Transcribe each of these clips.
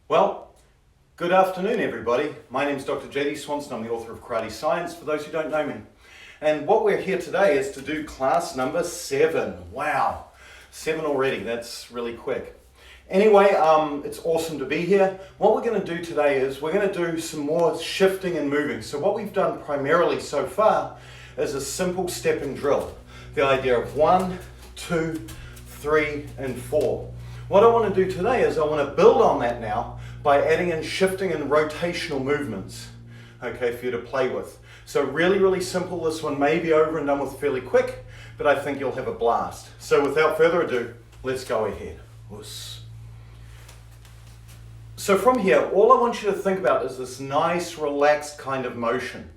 Well, good afternoon everybody. My name is Dr. JD Swanson. I'm the author of Karate Science, for those who don't know me. And what we're here today is to do class number 7. Wow, 7 already, that's really quick. Anyway, it's awesome to be here. What we're going to do today is we're going to do some more shifting and moving. So what we've done primarily so far is a simple stepping drill. The idea of 1, 2, 3, and 4. What I want to do today is I want to build on that now by adding in shifting and rotational movements, okay, for you to play with. So really simple. This one may be over and done with fairly quick, but I think you'll have a blast. So without further ado, let's go ahead. So from here, all I want you to think about is this nice, relaxed kind of motion.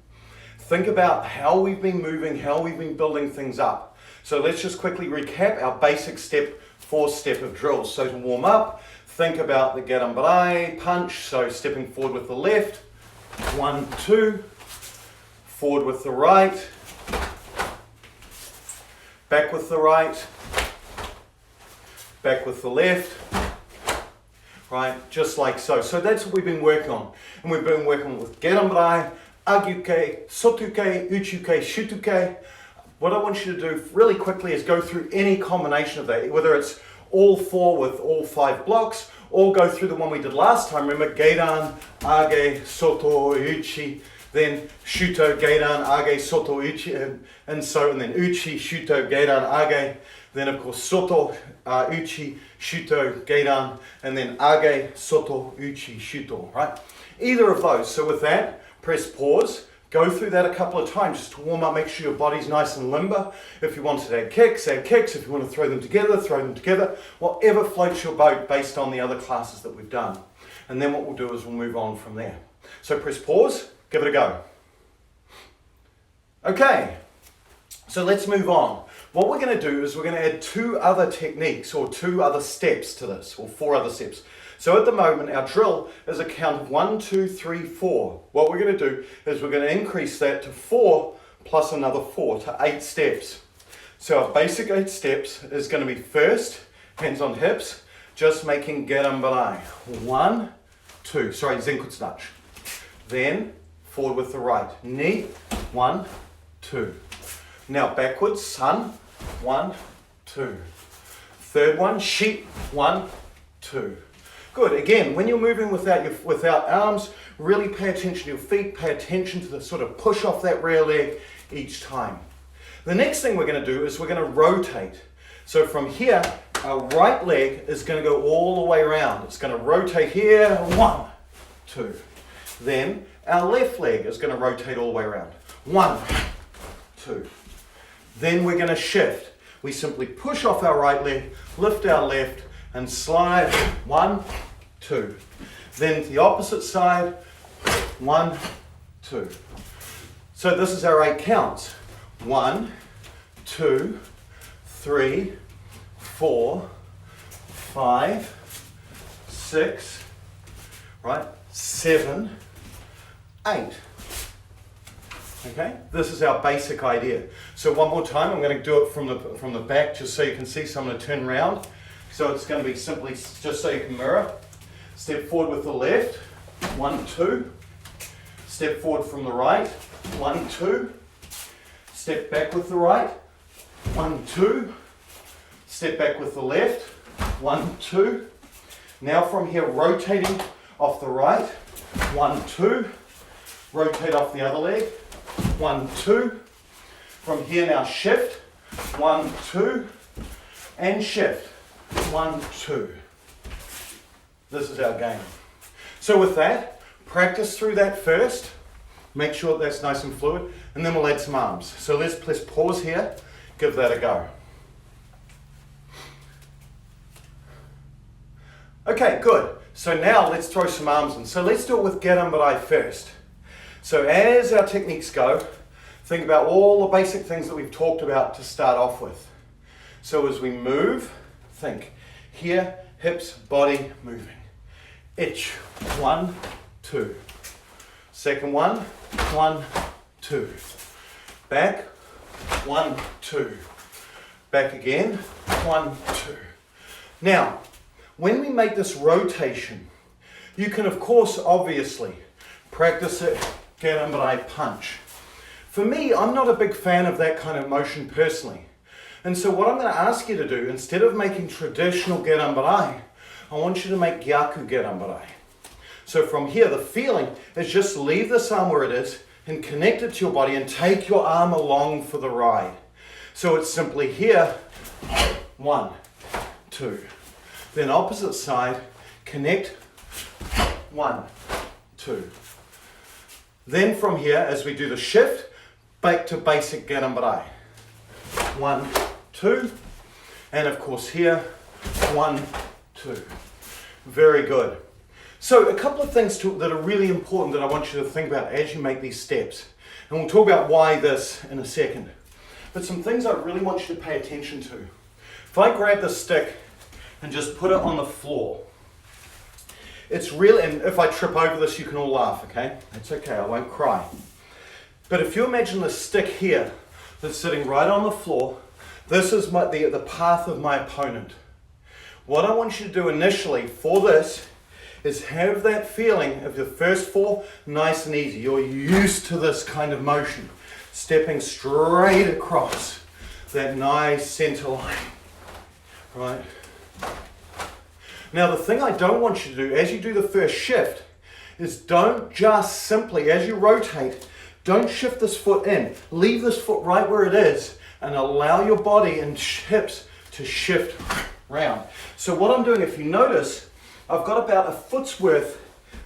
Think about how we've been moving, how we've been building things up. So let's just quickly recap our basic step 4-step of drills. So to warm up, think about the garambarai punch, so stepping forward with the left, 1, 2, forward with the right, back with the right, back with the left, right, just like so. So that's what we've been working on. And we've been working with garambarai, agyuke, sotuke, uchuke, shutuke. What I want you to do really quickly is go through any combination of that, whether it's all 4 with all 5 blocks, or go through the one we did last time. Remember, geidan, age, soto, uchi, then shuto, geidan, age, soto, uchi, and then uchi, shuto, geidan, age, then of course soto, uchi, shuto, geidan, and then age, soto, uchi, shuto, right? Either of those. So with that, press pause. Go through that a couple of times just to warm up, make sure your body's nice and limber. If you want to add kicks, add kicks. If you want to throw them together, throw them together. Whatever floats your boat based on the other classes that we've done. And then what we'll do is we'll move on from there. So press pause, give it a go. Okay, so let's move on. What we're going to do is we're going to add 2 other techniques or 2 other steps to this, or 4 other steps. So at the moment, our drill is a count of 1, 2, 3, 4. What we're going to do is we're going to increase that to 4 plus another 4 to 8 steps. So our basic 8 steps is going to be first, hands on hips, just making garambarai. 1, 2, sorry, zenkutsudachi. Then forward with the right. Knee, 1, 2. Now backwards, san, 1, 2. Third one, shi, 1, 2. Good. Again, when you're moving without arms, really pay attention to your feet, pay attention to the sort of push off that rear leg each time. The next thing we're going to do is we're going to rotate. So from here, our right leg is going to go all the way around. It's going to rotate here, 1, 2. Then our left leg is going to rotate all the way around. 1, 2. Then we're going to shift. We simply push off our right leg, lift our left, and slide, 1, 2. Then to the opposite side, 1, 2. So this is our 8 counts. 1, 2, 3, 4, 5, 6, right, 7, 8. Okay, this is our basic idea. So one more time, I'm going to do it from the back just so you can see. So I'm going to turn around. So it's going to be simply, just so you can mirror, step forward with the left, 1, 2, step forward from the right, 1, 2, step back with the right, 1, 2, step back with the left, 1, 2. Now from here, rotating off the right, 1, 2, rotate off the other leg, 1, 2. From here now shift, 1, 2, and shift. 1, 2. This is our game. So with that, practice through that first. Make sure that's nice and fluid, and then we'll add some arms. So let's pause here, give that a go. Okay, good. So now let's throw some arms in. So let's do it with garambarai first. So as our techniques go, think about all the basic things that we've talked about to start off with. So as we move, think here, hips, body, moving. Ich, 1, 2. Second one, 1, 2. Back, 1, 2. Back again, 1, 2. Now, when we make this rotation, You can, of course, obviously, practice it, gerambarai punch. For me, I'm not a big fan of that kind of motion personally. And so what I'm going to ask you to do, instead of making traditional gerambarai, I want you to make gyaku gerambarai. So from here, the feeling is just leave this arm where it is and connect it to your body and take your arm along for the ride. So it's simply here, 1, 2. Then opposite side, connect, 1, 2. Then from here, as we do the shift, back to basic gerambarai. 1, 2. And of course here, 1, 2. Very good. So a couple of things that are really important that I want you to think about as you make these steps. And we'll talk about why this in a second. But some things I really want you to pay attention to. If I grab the stick and just put it on the floor, it's really, and if I trip over this, you can all laugh, okay? It's okay, I won't cry. But if you imagine the stick here that's sitting right on the floor, this is the path of my opponent. What I want you to do initially for this is have that feeling of the first 4 nice and easy. You're used to this kind of motion, stepping straight across that nice center line, right? Now the thing I don't want you to do as you do the first shift is don't just simply, as you rotate, don't shift this foot in. Leave this foot right where it is and allow your body and hips to shift round. So what I'm doing, if you notice, I've got about a foot's worth,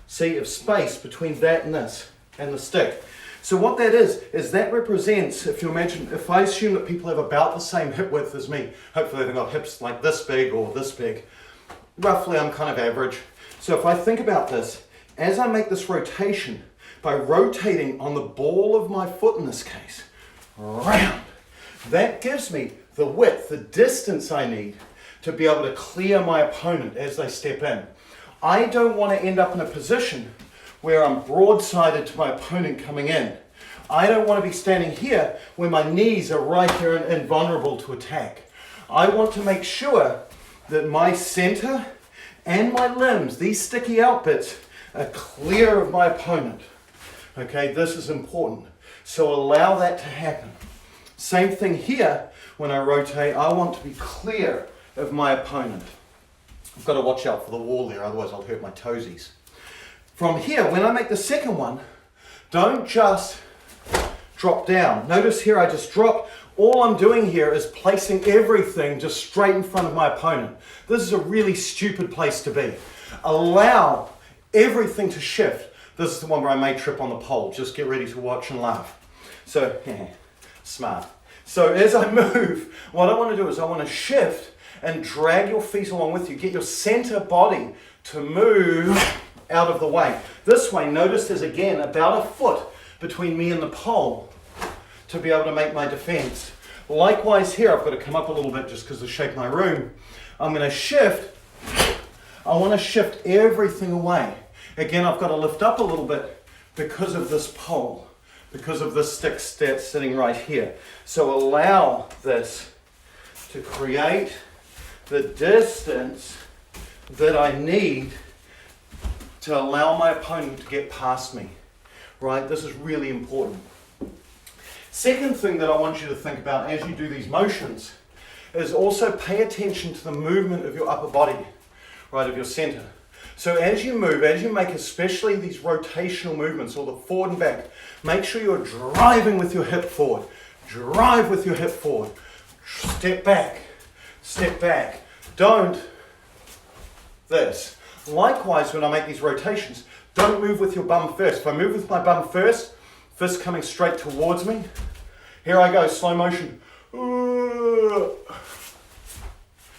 see, of space between that and this, and the stick. So what that is that represents, if you imagine, if I assume that people have about the same hip width as me, hopefully they've got hips like this big or this big, roughly I'm kind of average. So if I think about this, as I make this rotation, by rotating on the ball of my foot in this case, round, that gives me the width, the distance I need to be able to clear my opponent as they step in. I don't want to end up in a position where I'm broadsided to my opponent coming in. I don't want to be standing here where my knees are right here and vulnerable to attack. I want to make sure that my center and my limbs, these sticky out bits, are clear of my opponent. Okay, this is important. So allow that to happen. Same thing here, when I rotate, I want to be clear of my opponent. I've got to watch out for the wall there, otherwise I'll hurt my toesies. From here, when I make the second one, don't just drop down. Notice here I just drop. All I'm doing here is placing everything just straight in front of my opponent. This is a really stupid place to be. Allow everything to shift. This is the one where I may trip on the pole. Just get ready to watch and laugh. So, smart. So as I move, what I want to do is I want to shift and drag your feet along with you. Get your center body to move out of the way. This way, notice there's again about a foot between me and the pole to be able to make my defense. Likewise here, I've got to come up a little bit just because of the shape of my room. I'm going to shift. I want to shift everything away. Again, I've got to lift up a little bit because of this pole, because of this stick that's sitting right here. So allow this to create the distance that I need to allow my opponent to get past me, right? This is really important. Second thing that I want you to think about as you do these motions is also pay attention to the movement of your upper body, right, of your center. So as you move, as you make especially these rotational movements or the forward and back, make sure you're driving with your hip forward. Drive with your hip forward. Step back. Step back. Don't this. Likewise, when I make these rotations, don't move with your bum first. If I move with my bum first, fist coming straight towards me, here I go, slow motion.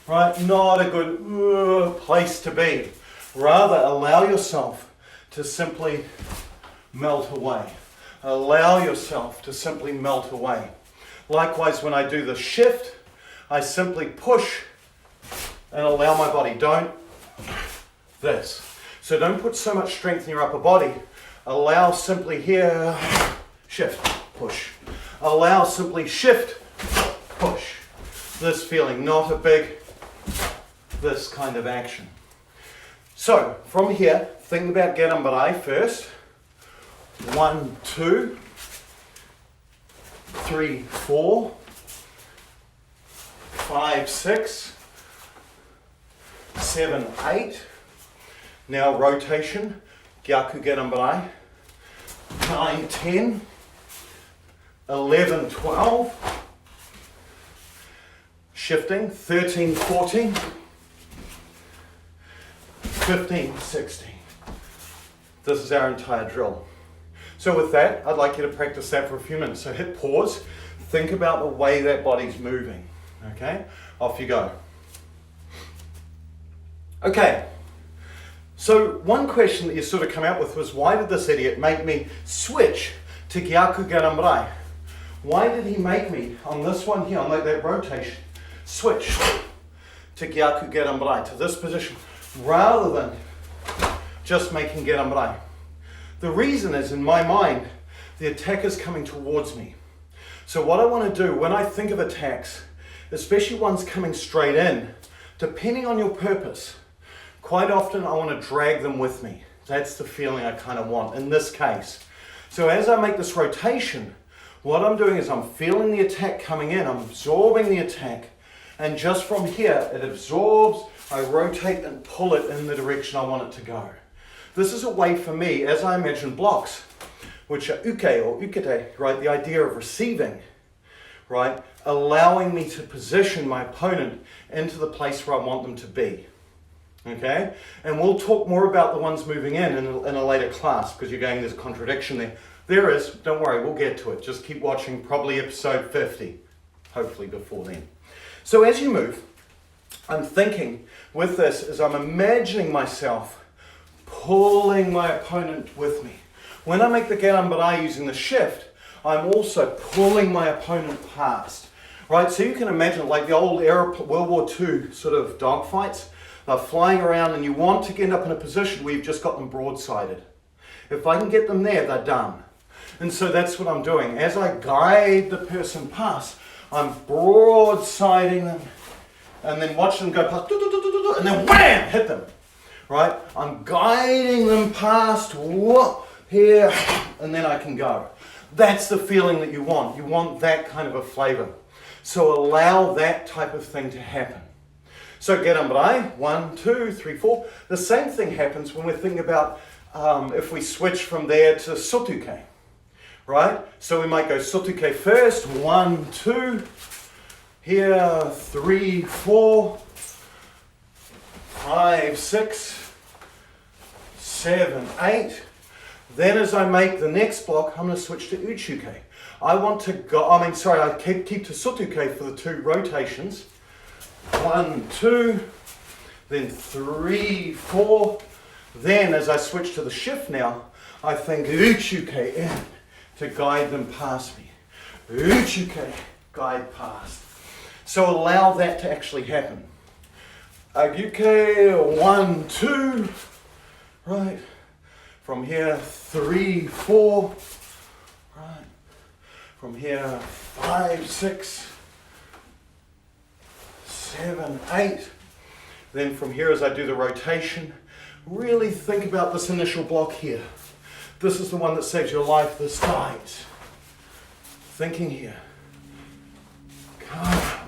Right, not a good place to be. Rather, allow yourself to simply melt away. Allow yourself to simply melt away. Likewise, when I do the shift, I simply push and allow my body. Don't this. So don't put so much strength in your upper body. Allow simply here, shift, push. Allow simply shift, push. This feeling, not a big, this kind of action. So from here, think about gerambarai first. 1, 2, 3, 4, 5, 6, 7, 8. Now rotation, gyaku gerambarai. 9, 10, 11, 12. Shifting, 13, 14, 15, 16. This is our entire drill. So with that, I'd like you to practice that for a few minutes. So hit pause, think about the way that body's moving. Okay, off you go. Okay, so one question that you sort of come out with was, why did this idiot make me switch to gyaku gerambarai? Why did he make me, on this one here, on like that rotation, switch to gyaku gerambarai, to this position, rather than just making gerambarai? The reason is, in my mind, the attack is coming towards me. So what I want to do when I think of attacks, especially ones coming straight in, depending on your purpose, quite often I want to drag them with me. That's the feeling I kind of want in this case. So as I make this rotation, what I'm doing is I'm feeling the attack coming in, I'm absorbing the attack, and just from here it absorbs, I rotate and pull it in the direction I want it to go. This is a way for me, as I imagine blocks, which are uke or ukete, right, the idea of receiving, right, allowing me to position my opponent into the place where I want them to be. Okay, and we'll talk more about the ones moving in a later class, because you're going, there's a contradiction there. There is, don't worry, we'll get to it. Just keep watching, probably episode 50, hopefully before then. So as you move, I'm thinking with this is I'm imagining myself pulling my opponent with me. When I make the gerambarai using the shift, I'm also pulling my opponent past. Right, so you can imagine like the old World War II sort of dogfights. They're flying around and you want to end up in a position where you've just got them broadsided. If I can get them there, they're done. And so that's what I'm doing. As I guide the person past, I'm broadsiding them and then watch them go past, and then wham, hit them. Right? I'm guiding them past, here, and then I can go. That's the feeling that you want. You want that kind of a flavor. So allow that type of thing to happen. So gerambarai, 1, 2, 3, 4. The same thing happens when we're thinking about if we switch from there to sotuke. Right? So we might go sotuke first, 1, 2, here, 3, 4, 5, 6, 7, 8. Then as I make the next block, I'm going to switch to uchuke. I want to go, I keep to sotuke for the 2 rotations. 1, 2, then 3, 4. Then as I switch to the shift now, I think uchuke in to guide them past me. Uchuke, guide past. So allow that to actually happen. Agyuke, 1, 2, right. From here, 3, 4, right. From here, 5, 6, 7, 8. Then from here, as I do the rotation, really think about this initial block here. This is the one that saves your life, this guides. Thinking here.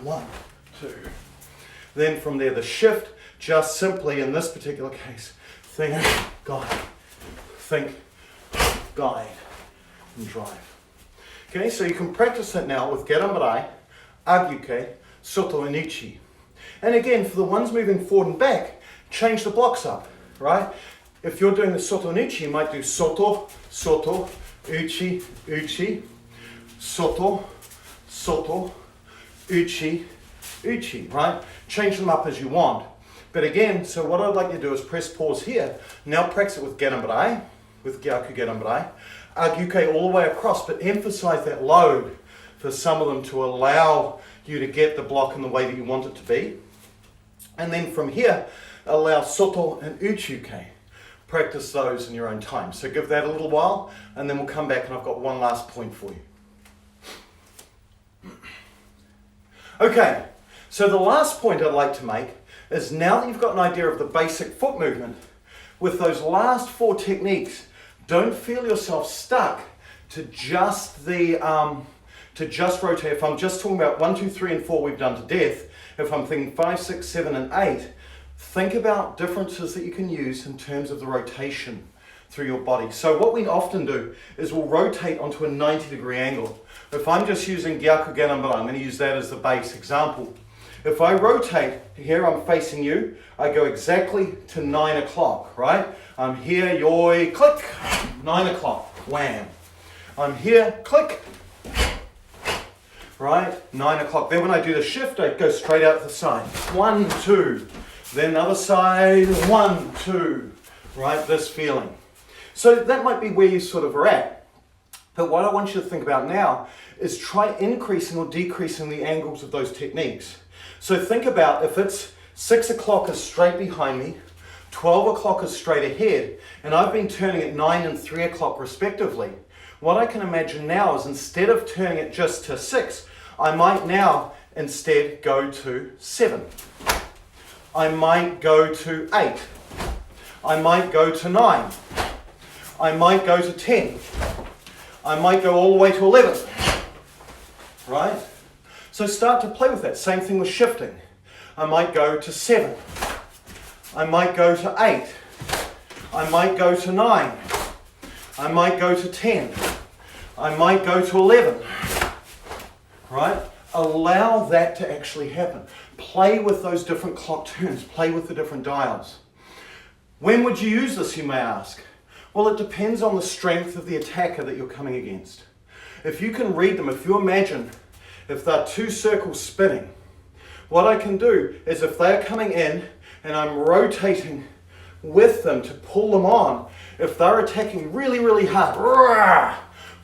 1, 2. Then from there, the shift, just simply in this particular case, think, guide. Think, guide, and drive. Okay, so you can practice that now with gerambarai, agyuke, soto, and ichi. And again, for the ones moving forward and back, change the blocks up, right? If you're doing the soto and uchi, you might do soto, soto, uchi, uchi, soto, soto, uchi, uchi, right? Change them up as you want. But again, so what I'd like you to do is press pause here. Now practice it with gerambarai, with gyaku gerambarai, agyuke all the way across, but emphasize that load for some of them to allow you to get the block in the way that you want it to be. And then from here, allow soto and uchuke. Practice those in your own time. So give that a little while, and then we'll come back and I've got one last point for you. Okay, so the last point I'd like to make is now that you've got an idea of the basic foot movement, with those last 4 techniques, don't feel yourself stuck to just rotate. If I'm just talking about 1, 2, 3, and 4, we've done to death. If I'm thinking 5, 6, 7, and 8, think about differences that you can use in terms of the rotation through your body. So what we often do is we'll rotate onto a 90-degree angle. If I'm just using Gyaku Ganambara, I'm going to use that as the base example. If I rotate, here I'm facing you, I go exactly to 9 o'clock, right? I'm here, yoi, click, 9 o'clock, wham. I'm here, click, right, 9 o'clock. Then when I do the shift, I go straight out the side. 1, 2, then other side, 1, 2, right, this feeling. So that might be where you sort of are at. But what I want you to think about now is try increasing or decreasing the angles of those techniques. So think about if it's 6 o'clock is straight behind me, 12 o'clock is straight ahead, and I've been turning at 9 and 3 o'clock respectively. What I can imagine now is instead of turning it just to 6, I might now instead go to 7. I might go to 8. I might go to 9. I might go to 10. I might go all the way to 11. Right? So start to play with that. Same thing with shifting. I might go to 7. I might go to 8. I might go to 9. I might go to 10. I might go to 11. Right? Allow that to actually happen. Play with those different clock turns. Play with the different dials. When would you use this, you may ask? Well, it depends on the strength of the attacker that you're coming against. If you can read them, if you imagine, if they're 2 circles spinning, what I can do is if they're coming in and I'm rotating with them to pull them on, if they're attacking really, really hard,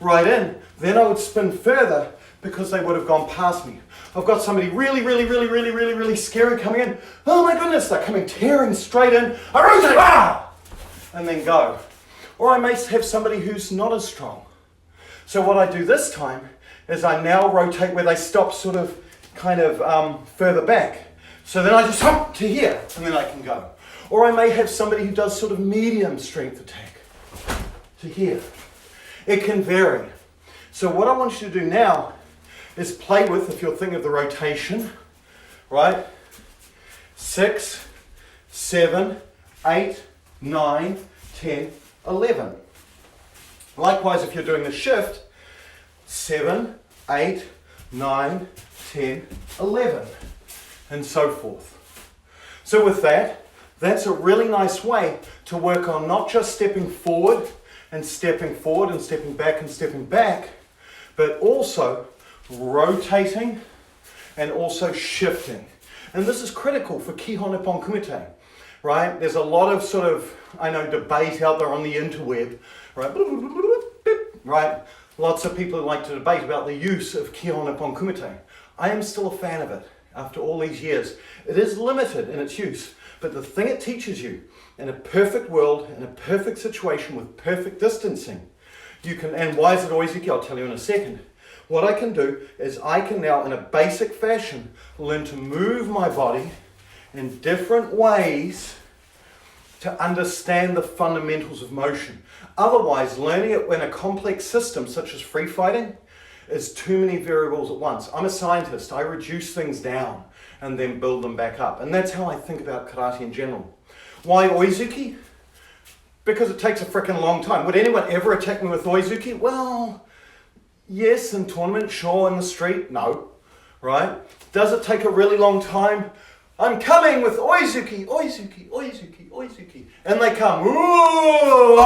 right in, then I would spin further because they would have gone past me. I've got somebody really scary coming in. Oh my goodness, they're coming tearing straight in. I rotate, and then go. Or I may have somebody who's not as strong. So what I do this time is I now rotate where they stop sort of kind of further back. So then I just hop to here and then I can go. Or I may have somebody who does sort of medium strength attack to here. It can vary. So what I want you to do now is play with, if you're thinking of the rotation, right? 6, 7, 8, 9, 10, 11. Likewise, if you're doing the shift, 7, 8, 9, 10, 11, and so forth. So with that, that's a really nice way to work on not just stepping forward and stepping forward and stepping back, but also rotating and also shifting. And this is critical for Kihon Nippon Kumite, right? There's a lot of sort of, I know, debate out there on the interweb, right? Right? Lots of people like to debate about the use of Kihon Nippon Kumite. I am still a fan of it after all these years. It is limited in its use, but the thing it teaches you in a perfect world, in a perfect situation with perfect distancing, you can, and why is it always Yuki? I'll tell you in a second. What I can do is I can now, in a basic fashion, learn to move my body in different ways to understand the fundamentals of motion. Otherwise, learning it in a complex system such as free fighting is too many variables at once. I'm a scientist. I reduce things down and then build them back up. And that's how I think about karate in general. Why oizuki? Because it takes a freaking long time. Would anyone ever attack me with oizuki? Well, yes, in tournament, sure, in the street, no, right? Does it take a really long time? I'm coming with oizuki, oizuki, oizuki, oizuki. And they come, ooh,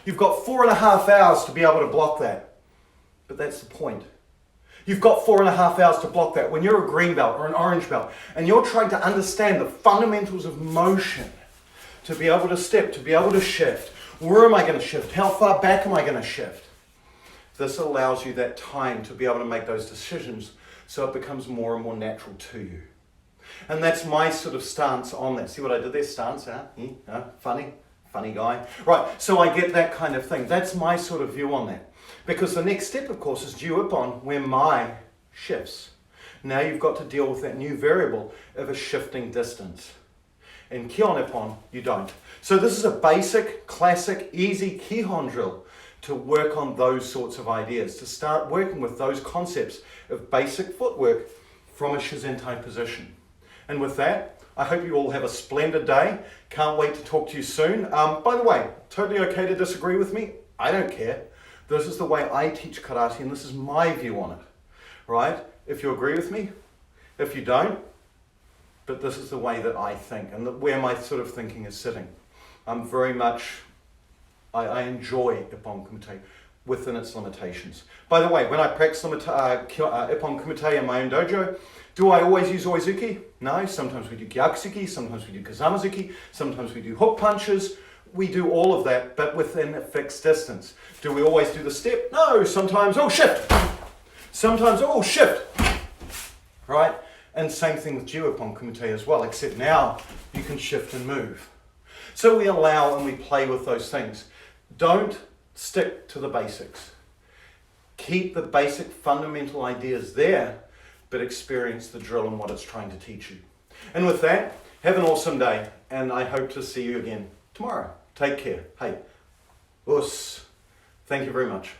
you've got 4.5 hours to be able to block that. But that's the point. You've got 4.5 hours to block that when you're a green belt or an orange belt and you're trying to understand the fundamentals of motion to be able to step, to be able to shift. Where am I going to shift? How far back am I going to shift? This allows you that time to be able to make those decisions so it becomes more and more natural to you. And that's my sort of stance on that. See what I did there? Stance, huh? Funny guy. Right, so I get that kind of thing. That's my sort of view on that. Because the next step, of course, is due upon where my shifts. Now you've got to deal with that new variable of a shifting distance. In Kihon Ippon, you don't. So this is a basic, classic, easy Kihon drill to work on those sorts of ideas, to start working with those concepts of basic footwork from a Shizentai position. And with that, I hope you all have a splendid day. Can't wait to talk to you soon. By the way, totally okay to disagree with me. I don't care. This is the way I teach karate and this is my view on it, right? If you agree with me, if you don't, but this is the way that I think and where my sort of thinking is sitting. I'm very much, I enjoy Ippon Kumite within its limitations. By the way, when I practice Ippon Kumite in my own dojo, do I always use oizuki? No, sometimes we do gyakuzuki, sometimes we do kazamazuki, sometimes we do hook punches. We do all of that, but within a fixed distance. Do we always do the step? No, sometimes, oh, shift. Sometimes, oh, shift. Right? And same thing with Jiu Ippon Kumite as well, except now you can shift and move. So we allow and we play with those things. Don't stick to the basics. Keep the basic fundamental ideas there, but experience the drill and what it's trying to teach you. And with that, have an awesome day, and I hope to see you again tomorrow. Take care. Hey, us. Thank you very much.